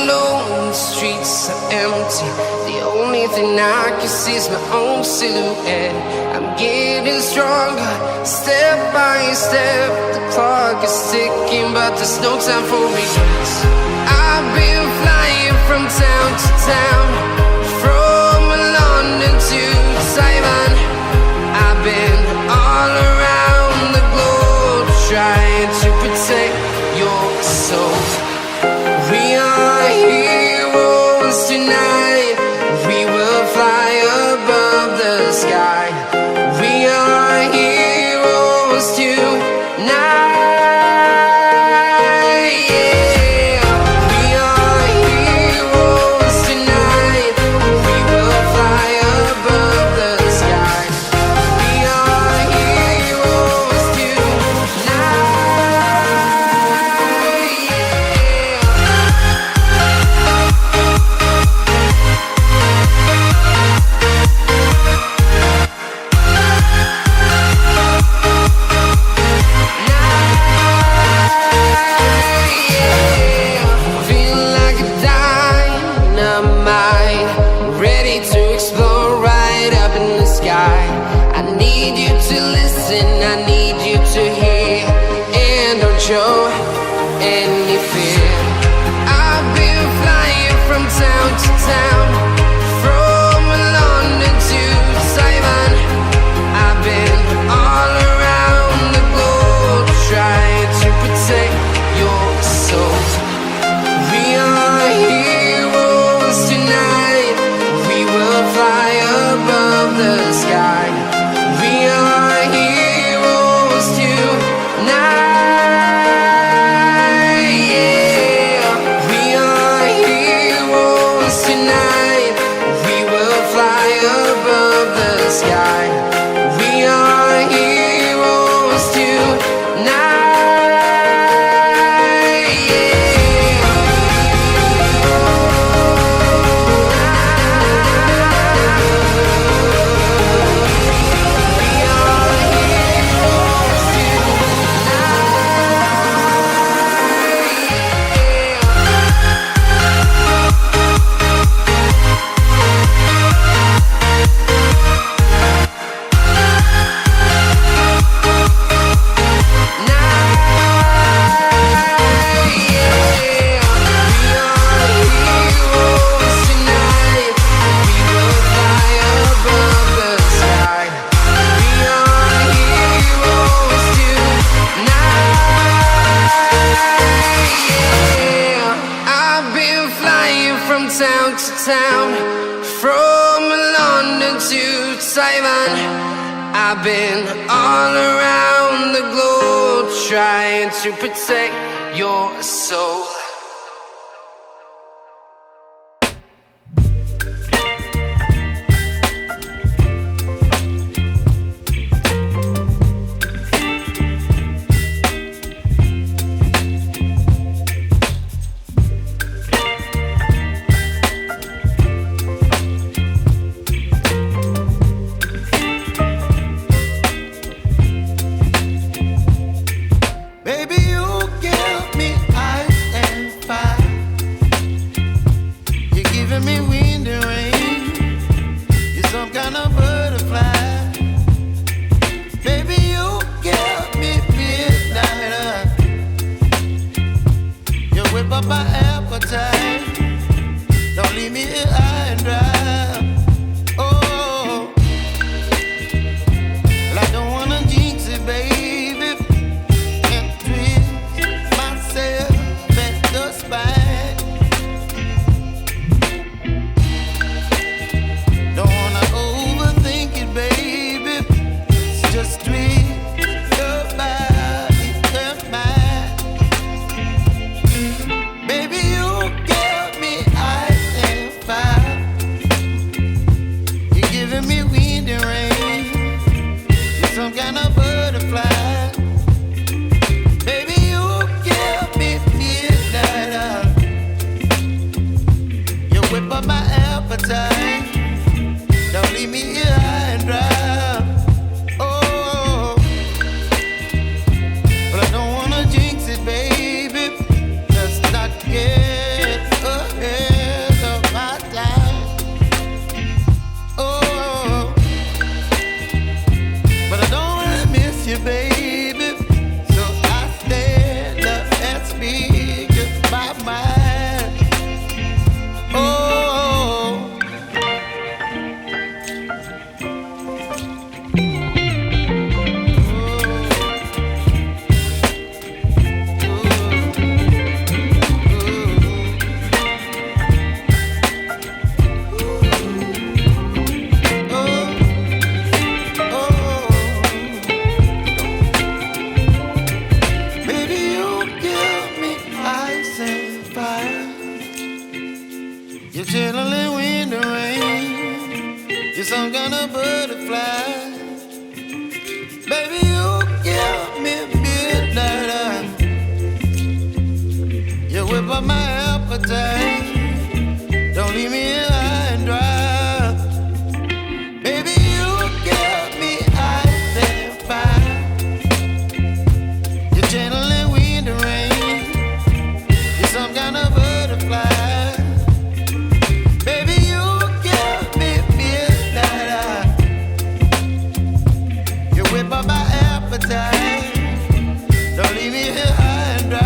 alone, the streets are empty. The only thing I can see is my own silhouette. I'm getting stronger, step by step. The clock is ticking, but there's no time for regrets. I've been flying from town to town, from London to Taiwan. I've been all around the globe, trying to protect your soul. We are heroes tonight. We will fly above the sky. We are heroes tonight. Show any fear. I've been flying from town to town, from London to Taiwan. I've been all around the globe, trying to protect your soul. We are heroes tonight. We will fly above the sky. We are heroes tonight. I've been all around the globe, trying to protect your soul. You're channeling wind and rain. You're some kind of butterfly. Baby, you give me midnight. You whip up my appetite. Don't leave me here high and dry. Baby, you give me ice and fire. You're channeling wind and rain. You're some kind of butterfly. Baby, you give me midnight. You whip up my appetite. Don't leave me here high and dry.